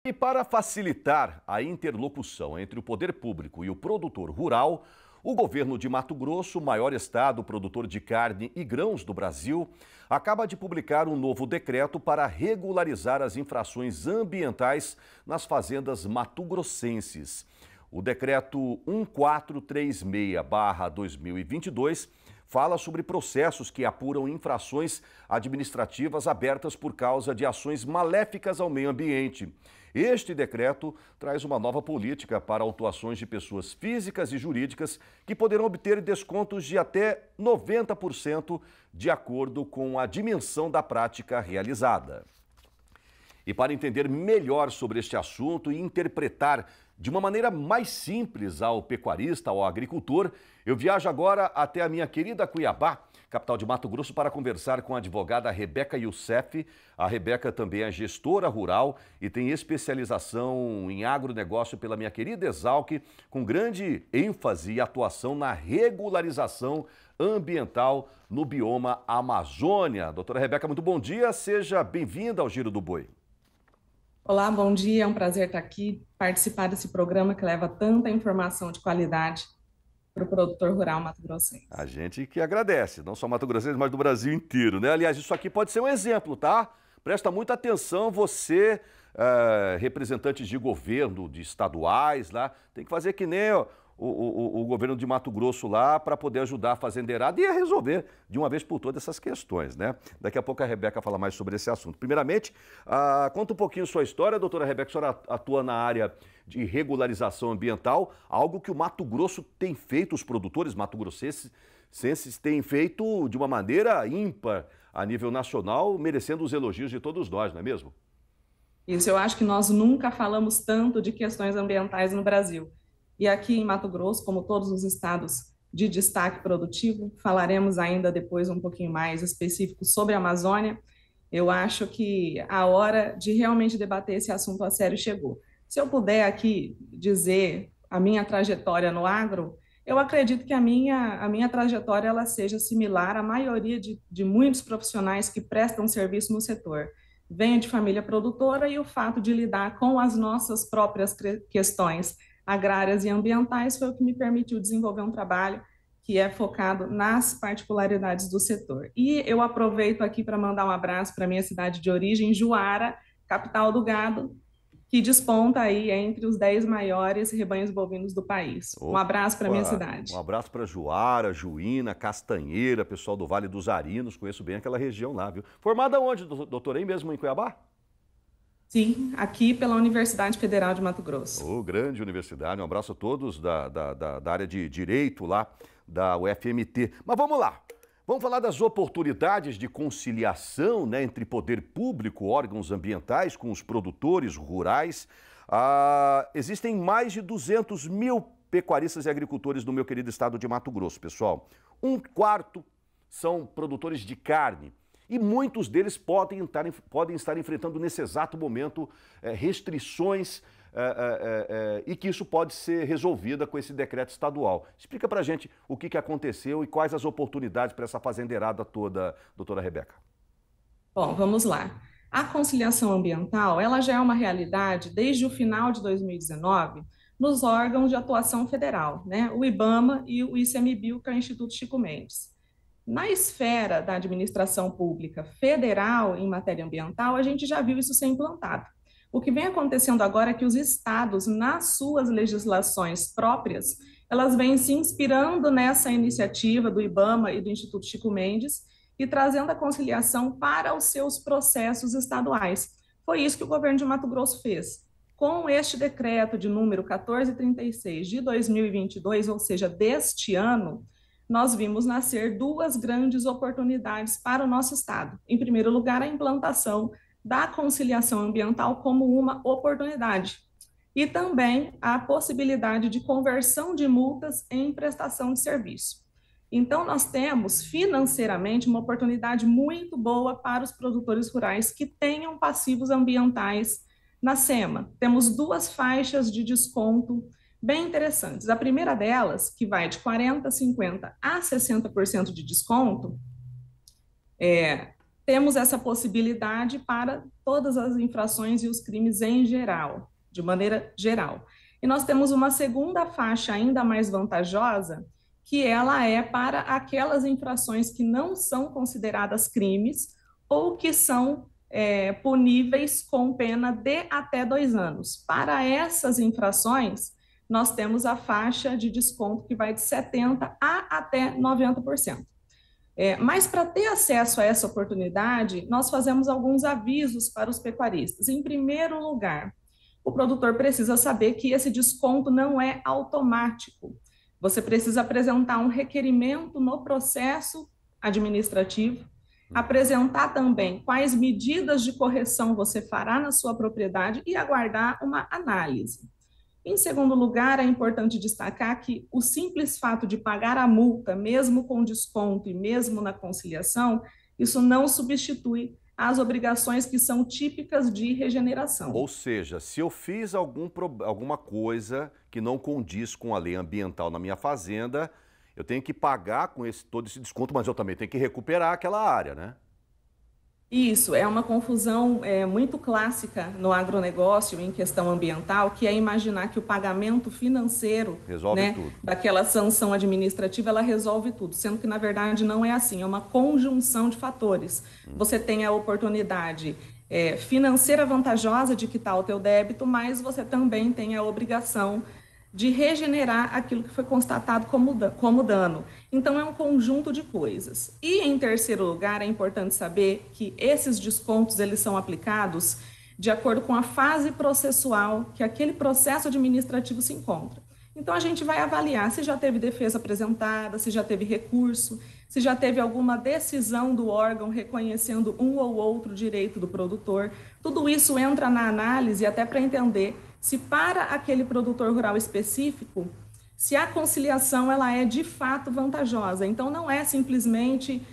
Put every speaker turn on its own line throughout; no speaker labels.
E para facilitar a interlocução entre o poder público e o produtor rural, o governo de Mato Grosso, maior estado produtor de carne e grãos do Brasil, acaba de publicar um novo decreto para regularizar as infrações ambientais nas fazendas matogrossenses. O decreto 1436/2022 fala sobre processos que apuram infrações administrativas abertas por causa de ações maléficas ao meio ambiente. Este decreto traz uma nova política para autuações de pessoas físicas e jurídicas que poderão obter descontos de até 90% de acordo com a dimensão da prática realizada. E para entender melhor sobre este assunto e interpretar de uma maneira mais simples ao pecuarista, ao agricultor, eu viajo agora até a minha querida Cuiabá, capital de Mato Grosso, para conversar com a advogada Rebeca Youssef. A Rebeca também é gestora rural e tem especialização em agronegócio pela minha querida Exalc, com grande ênfase e atuação na regularização ambiental no bioma Amazônia. Doutora Rebeca, muito bom dia, seja bem-vinda ao Giro do Boi.
Olá, bom dia, é um prazer estar aqui, participar desse programa que leva tanta informação de qualidade para o produtor rural mato-grossense.
A gente que agradece, não só Mato Grossense, mas do Brasil inteiro, né? Aliás, isso aqui pode ser um exemplo, tá? Presta muita atenção, você, representante de governo, de estaduais lá, tem que fazer que nem o governo de Mato Grosso lá para poder ajudar a fazendeirada e a resolver de uma vez por todas essas questões, né? Daqui a pouco a Rebeca fala mais sobre esse assunto. Primeiramente, conta um pouquinho sua história, doutora Rebeca. A senhora atua na área de regularização ambiental, algo que o Mato Grosso tem feito, os produtores mato-grossenses têm feito de uma maneira ímpar a nível nacional, merecendo os elogios de todos nós, não é mesmo?
Isso, eu acho que nós nunca falamos tanto de questões ambientais no Brasil. E aqui em Mato Grosso, como todos os estados de destaque produtivo, falaremos ainda depois um pouquinho mais específico sobre a Amazônia. Eu acho que a hora de realmente debater esse assunto a sério chegou. Se eu puder aqui dizer a minha trajetória no agro, eu acredito que a minha trajetória ela seja similar à maioria de muitos profissionais que prestam serviço no setor. Venho de família produtora e o fato de lidar com as nossas próprias questões agrárias e ambientais foi o que me permitiu desenvolver um trabalho que é focado nas particularidades do setor. E eu aproveito aqui para mandar um abraço para a minha cidade de origem, Juara, capital do gado, que desponta aí entre os 10 maiores rebanhos bovinos do país. Um abraço para a minha cidade.
Um abraço para Juara, Juína, Castanheira, pessoal do Vale dos Arinos, conheço bem aquela região lá, viu? Formada onde, doutora, aí mesmo em Cuiabá?
Sim, aqui pela Universidade Federal de Mato Grosso.
Grande universidade, um abraço a todos da área de Direito lá, da UFMT. Mas vamos lá, vamos falar das oportunidades de conciliação, né, entre poder público, órgãos ambientais, com os produtores rurais. Existem mais de 200 mil pecuaristas e agricultores no meu querido estado de Mato Grosso, pessoal. Um quarto são produtores de carne. E muitos deles podem estar enfrentando nesse exato momento restrições e que isso pode ser resolvido com esse decreto estadual. Explica pra gente o que aconteceu e quais as oportunidades para essa fazendeirada toda, doutora Rebeca.
Bom, vamos lá. A conciliação ambiental, ela já é uma realidade desde o final de 2019 nos órgãos de atuação federal, né? O IBAMA e o ICMBio, que é o Instituto Chico Mendes. Na esfera da administração pública federal em matéria ambiental, a gente já viu isso ser implantado. O que vem acontecendo agora é que os estados, nas suas legislações próprias, elas vêm se inspirando nessa iniciativa do IBAMA e do Instituto Chico Mendes e trazendo a conciliação para os seus processos estaduais. Foi isso que o governo de Mato Grosso fez. Com este decreto de número 1436 de 2022, ou seja, deste ano, nós vimos nascer duas grandes oportunidades para o nosso estado. Em primeiro lugar, a implantação da conciliação ambiental como uma oportunidade e também a possibilidade de conversão de multas em prestação de serviço. Então, nós temos financeiramente uma oportunidade muito boa para os produtores rurais que tenham passivos ambientais na SEMA. Temos duas faixas de desconto bem interessantes. A primeira delas, que vai de 40%, 50% a 60% de desconto, temos essa possibilidade para todas as infrações e os crimes em geral, de maneira geral. E nós temos uma segunda faixa ainda mais vantajosa, que ela é para aquelas infrações que não são consideradas crimes ou que são puníveis com pena de até 2 anos. Para essas infrações, nós temos a faixa de desconto que vai de 70% a até 90%. Mas para ter acesso a essa oportunidade, nós fazemos alguns avisos para os pecuaristas. Em primeiro lugar, o produtor precisa saber que esse desconto não é automático. Você precisa apresentar um requerimento no processo administrativo, apresentar também quais medidas de correção você fará na sua propriedade e aguardar uma análise. Em segundo lugar, é importante destacar que o simples fato de pagar a multa, mesmo com desconto e mesmo na conciliação, isso não substitui as obrigações que são típicas de regeneração.
Ou seja, se eu fiz alguma coisa que não condiz com a lei ambiental na minha fazenda, eu tenho que pagar com todo esse desconto, mas eu também tenho que recuperar aquela área, né?
Isso, é uma confusão muito clássica no agronegócio em questão ambiental, que é imaginar que o pagamento financeiro,
resolve tudo.
Daquela sanção administrativa, ela resolve tudo, sendo que, na verdade, não é assim, é uma conjunção de fatores. Você tem a oportunidade financeira vantajosa de quitar o teu débito, mas você também tem a obrigação de regenerar aquilo que foi constatado como dano. Então, é um conjunto de coisas. E, em terceiro lugar, é importante saber que esses descontos eles são aplicados de acordo com a fase processual que aquele processo administrativo se encontra. Então, a gente vai avaliar se já teve defesa apresentada, se já teve recurso, se já teve alguma decisão do órgão reconhecendo um ou outro direito do produtor. Tudo isso entra na análise até para entender se para aquele produtor rural específico, se a conciliação ela é de fato vantajosa. Então, não é simplesmente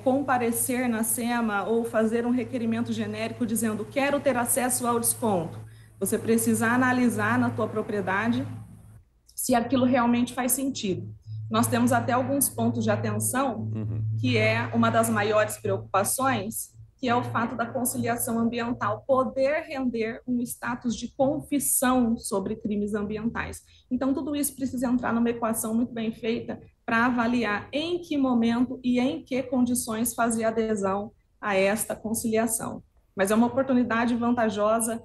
comparecer na SEMA ou fazer um requerimento genérico dizendo quero ter acesso ao desconto. Você precisa analisar na tua propriedade se aquilo realmente faz sentido. Nós temos até alguns pontos de atenção, que é uma das maiores preocupações, que é o fato da conciliação ambiental poder render um status de confissão sobre crimes ambientais. Então, tudo isso precisa entrar numa equação muito bem feita para avaliar em que momento e em que condições fazer adesão a esta conciliação. Mas é uma oportunidade vantajosa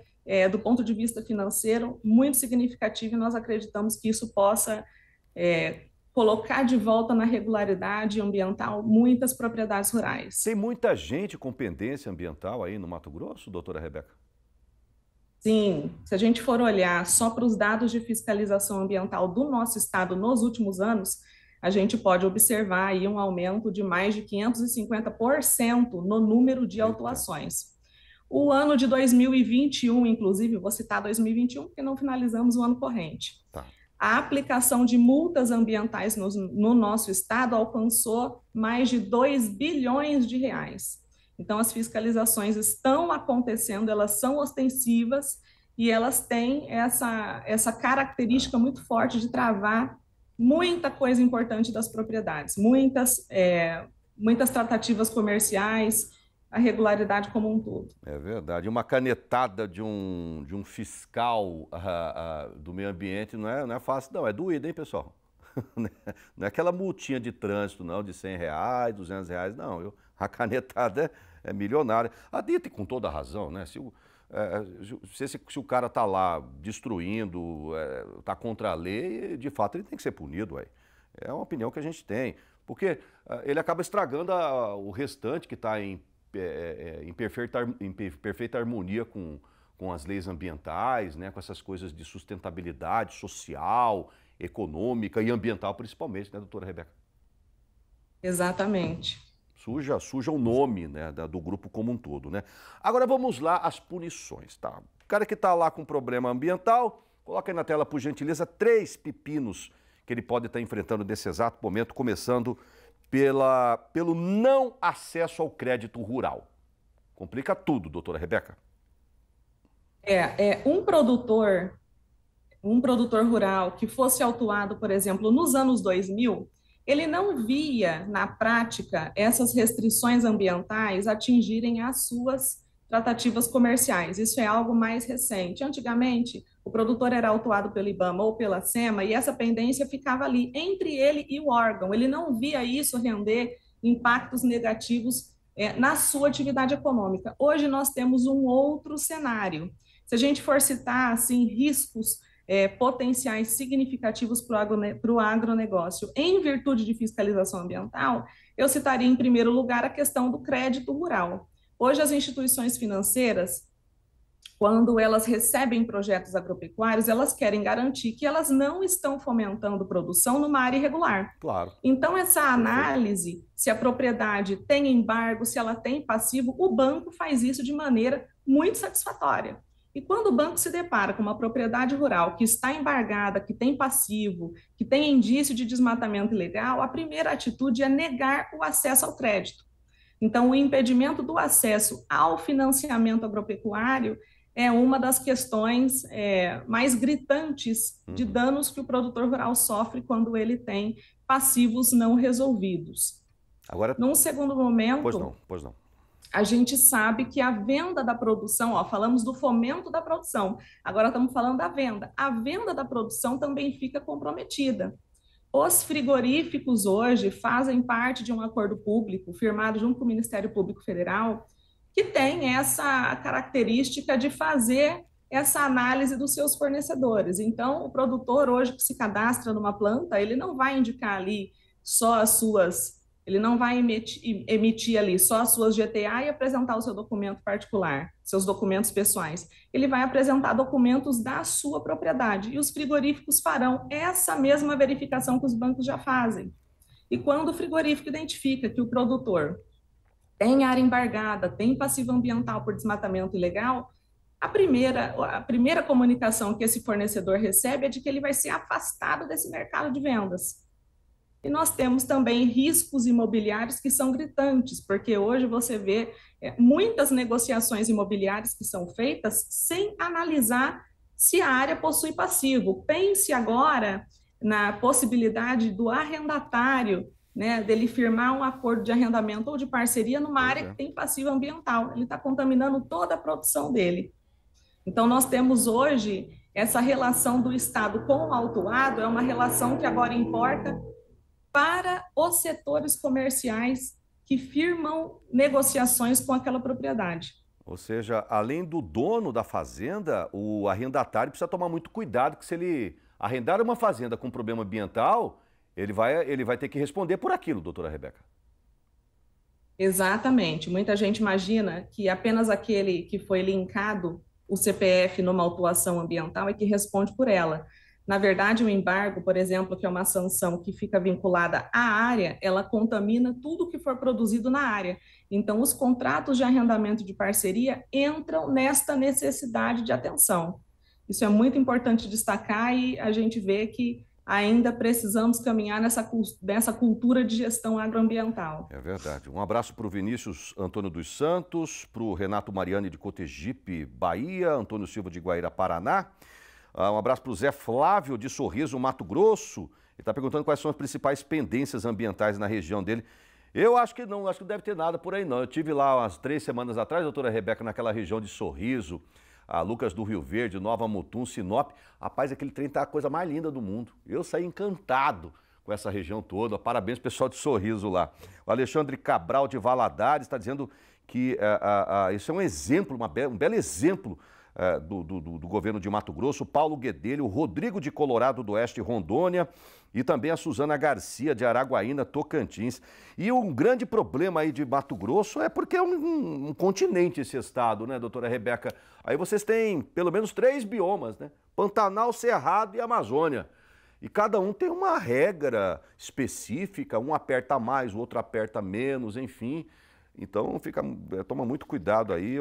do ponto de vista financeiro, muito significativa, e nós acreditamos que isso possa colocar de volta na regularidade ambiental muitas propriedades rurais.
Tem muita gente com pendência ambiental aí no Mato Grosso, doutora Rebeca?
Sim, se a gente for olhar só para os dados de fiscalização ambiental do nosso estado nos últimos anos, a gente pode observar aí um aumento de mais de 550% no número de autuações. O ano de 2021, inclusive, vou citar 2021 porque não finalizamos o ano corrente.
Tá.
A aplicação de multas ambientais no nosso estado alcançou mais de 2 bilhões de reais. Então, as fiscalizações estão acontecendo, elas são ostensivas e elas têm essa característica muito forte de travar muita coisa importante das propriedades, muitas tratativas comerciais, a regularidade como um todo.
É verdade. Uma canetada de um fiscal do meio ambiente não é fácil, não. É doído, hein, pessoal? Não é aquela multinha de trânsito, não, de R$100, R$200, não. A canetada é milionária. A Dita, com toda a razão, né? Se o cara está lá destruindo, está contra a lei, de fato ele tem que ser punido, ué. É uma opinião que a gente tem. Porque ele acaba estragando o restante que está em perfeita harmonia com as leis ambientais, né, com essas coisas de sustentabilidade social, econômica e ambiental principalmente, né, doutora Rebeca?
Exatamente.
Suja o nome, né, do grupo como um todo, né? Agora vamos lá às punições, tá? O cara que está lá com problema ambiental, coloca aí na tela, por gentileza, 3 pepinos que ele pode estar enfrentando nesse exato momento, começando pelo não acesso ao crédito rural. Complica tudo, doutora Rebeca.
Um produtor rural que fosse autuado, por exemplo, nos anos 2000, ele não via, na prática, essas restrições ambientais atingirem as suas tratativas comerciais. Isso é algo mais recente. Antigamente, o produtor era autuado pelo IBAMA ou pela SEMA e essa pendência ficava ali entre ele e o órgão. Ele não via isso render impactos negativos na sua atividade econômica. Hoje nós temos um outro cenário. Se a gente for citar assim, riscos potenciais significativos para o agronegócio em virtude de fiscalização ambiental, eu citaria em primeiro lugar a questão do crédito rural. Hoje as instituições financeiras, quando elas recebem projetos agropecuários, elas querem garantir que elas não estão fomentando produção numa área irregular.
Claro.
Então, essa análise, se a propriedade tem embargo, se ela tem passivo, o banco faz isso de maneira muito satisfatória. E quando o banco se depara com uma propriedade rural que está embargada, que tem passivo, que tem indício de desmatamento ilegal, a primeira atitude é negar o acesso ao crédito. Então, o impedimento do acesso ao financiamento agropecuário é uma das questões mais gritantes de danos que o produtor rural sofre quando ele tem passivos não resolvidos.
Agora,
num segundo momento,
pois não.
A gente sabe que a venda da produção, falamos do fomento da produção, agora estamos falando da venda. A venda da produção também fica comprometida. Os frigoríficos hoje fazem parte de um acordo público firmado junto com o Ministério Público Federal, que tem essa característica de fazer essa análise dos seus fornecedores. Então, o produtor hoje que se cadastra numa planta, ele não vai indicar ali só as suas, ele não vai emitir ali só as suas GTA e apresentar o seu documento particular, seus documentos pessoais. Ele vai apresentar documentos da sua propriedade e os frigoríficos farão essa mesma verificação que os bancos já fazem. E quando o frigorífico identifica que o produtor tem área embargada, tem passivo ambiental por desmatamento ilegal, a primeira comunicação que esse fornecedor recebe é de que ele vai ser afastado desse mercado de vendas. E nós temos também riscos imobiliários que são gritantes, porque hoje você vê muitas negociações imobiliárias que são feitas sem analisar se a área possui passivo. Pense agora na possibilidade do arrendatário, dele firmar um acordo de arrendamento ou de parceria numa área que tem passivo ambiental. Ele está contaminando toda a produção dele. Então, nós temos hoje essa relação do Estado com o autuado, é uma relação que agora importa para os setores comerciais que firmam negociações com aquela propriedade.
Ou seja, além do dono da fazenda, o arrendatário precisa tomar muito cuidado, que se ele arrendar uma fazenda com problema ambiental, ele vai ter que responder por aquilo, doutora Rebeca.
Exatamente. Muita gente imagina que apenas aquele que foi linkado o CPF numa autuação ambiental é que responde por ela. Na verdade, o embargo, por exemplo, que é uma sanção que fica vinculada à área, ela contamina tudo que for produzido na área. Então, os contratos de arrendamento de parceria entram nesta necessidade de atenção. Isso é muito importante destacar e a gente vê que ainda precisamos caminhar nessa cultura de gestão agroambiental.
É verdade. Um abraço para o Vinícius Antônio dos Santos, para o Renato Mariani de Cotegipe, Bahia, Antônio Silva de Guaíra, Paraná. Um abraço para o Zé Flávio de Sorriso, Mato Grosso. Ele está perguntando quais são as principais pendências ambientais na região dele. Eu acho que não deve ter nada por aí não. Eu estive lá umas 3 semanas atrás, doutora Rebeca, naquela região de Sorriso, a Lucas do Rio Verde, Nova Mutum, Sinop. Rapaz, aquele trem tá a coisa mais linda do mundo. Eu saí encantado com essa região toda. Parabéns, pessoal de Sorriso lá. O Alexandre Cabral de Valadares está dizendo que isso é um exemplo, um belo exemplo do governo de Mato Grosso. Paulo Guedelho, o Rodrigo de Colorado do Oeste, Rondônia, e também a Suzana Garcia de Araguaína, Tocantins. E um grande problema aí de Mato Grosso é porque é um continente esse estado, né, doutora Rebeca? Aí vocês têm pelo menos 3 biomas, né? Pantanal, Cerrado e Amazônia. E cada um tem uma regra específica, um aperta mais, o outro aperta menos, enfim. Então, toma muito cuidado aí,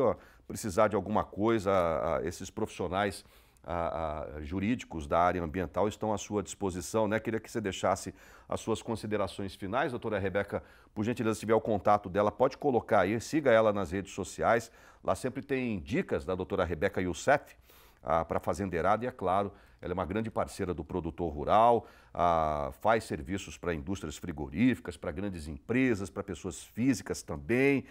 precisar de alguma coisa, esses profissionais jurídicos da área ambiental estão à sua disposição, né? Queria que você deixasse as suas considerações finais, doutora Rebeca, por gentileza, se tiver o contato dela, pode colocar aí, siga ela nas redes sociais, lá sempre tem dicas da doutora Rebeca Youssef, para a fazendeirada e, é claro, ela é uma grande parceira do produtor rural, faz serviços para indústrias frigoríficas, para grandes empresas, para pessoas físicas também.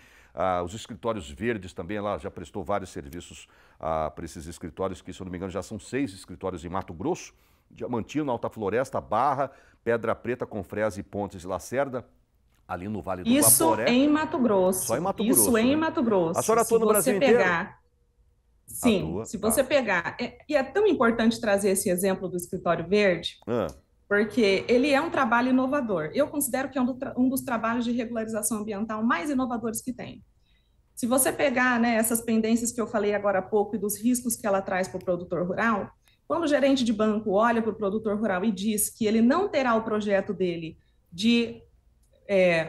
Os escritórios verdes também, ela já prestou vários serviços para esses escritórios, que, se eu não me engano, já são 6 escritórios em Mato Grosso, Diamantino, Alta Floresta, Barra, Pedra Preta, Confresa e Pontes de Lacerda, ali no Vale do Guaporé.
Isso em Mato Grosso.
Só em Mato Grosso.
Isso em
né?
Mato Grosso.
A senhora atua no Brasil inteiro?
Sim, se você pegar, e é tão importante trazer esse exemplo do escritório verde, porque ele é um trabalho inovador. Eu considero que é um dos trabalhos de regularização ambiental mais inovadores que tem. Se você pegar, né, essas pendências que eu falei agora há pouco e dos riscos que ela traz para o produtor rural, quando o gerente de banco olha para o produtor rural e diz que ele não terá o projeto dele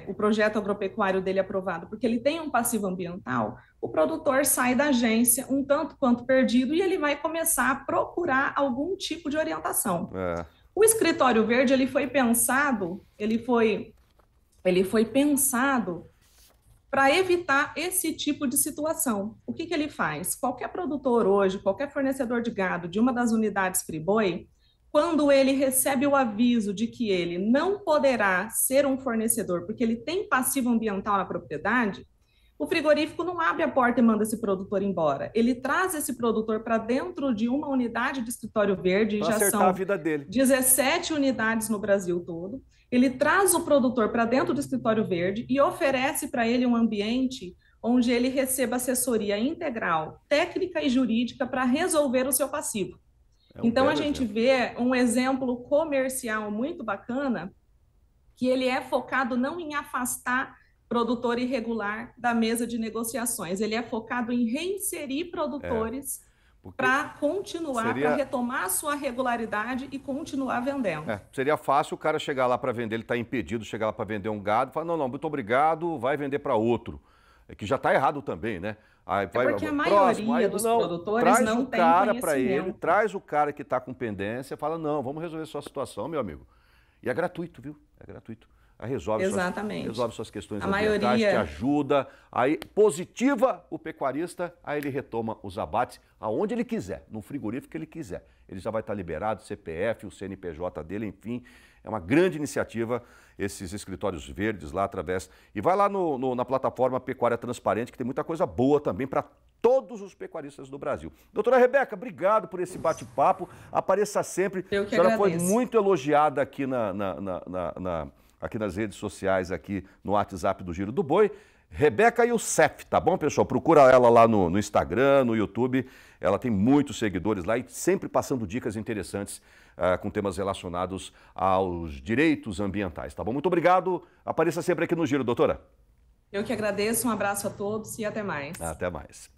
o projeto agropecuário dele aprovado, porque ele tem um passivo ambiental, o produtor sai da agência um tanto quanto perdido e ele vai começar a procurar algum tipo de orientação. O escritório verde, ele foi pensado para evitar esse tipo de situação. O que ele faz? Qualquer produtor hoje, qualquer fornecedor de gado de uma das unidades Friboi, quando ele recebe o aviso de que ele não poderá ser um fornecedor porque ele tem passivo ambiental na propriedade, o frigorífico não abre a porta e manda esse produtor embora. Ele traz esse produtor para dentro de uma unidade de escritório verde, já são
a vida dele.
17 unidades no Brasil todo. Ele traz o produtor para dentro do escritório verde e oferece para ele um ambiente onde ele receba assessoria integral, técnica e jurídica para resolver o seu passivo. Então, a gente vê um exemplo comercial muito bacana, que ele é focado não em afastar produtor irregular da mesa de negociações, ele é focado em reinserir produtores para continuar, para retomar a sua regularidade e continuar vendendo.
Seria fácil o cara chegar lá para vender, ele está impedido, chegar lá para vender um gado, falar, não, muito obrigado, vai vender para outro. Que já está errado também, né?
Porque a maioria dos produtores não tem conhecimento.
Traz o cara que está com pendência, fala, não, vamos resolver sua situação, meu amigo. E é gratuito, viu? É gratuito. Aí resolve suas questões ambientais, te ajuda, aí positiva o pecuarista, aí ele retoma os abates aonde ele quiser, no frigorífico que ele quiser. Ele já vai estar liberado, CPF, o CNPJ dele, enfim. É uma grande iniciativa, esses escritórios verdes lá através... E vai lá na plataforma Pecuária Transparente, que tem muita coisa boa também para todos os pecuaristas do Brasil. Doutora Rebeca, obrigado por esse bate-papo. Apareça sempre.
Eu que
agradeço. A senhora foi muito elogiada aqui aqui nas redes sociais, aqui no WhatsApp do Giro do Boi. Rebeca Youssef, tá bom, pessoal? Procura ela lá no Instagram, no YouTube. Ela tem muitos seguidores lá e sempre passando dicas interessantes com temas relacionados aos direitos ambientais, tá bom? Muito obrigado. Apareça sempre aqui no Giro, doutora.
Eu que agradeço. Um abraço a todos e até mais.
Até mais.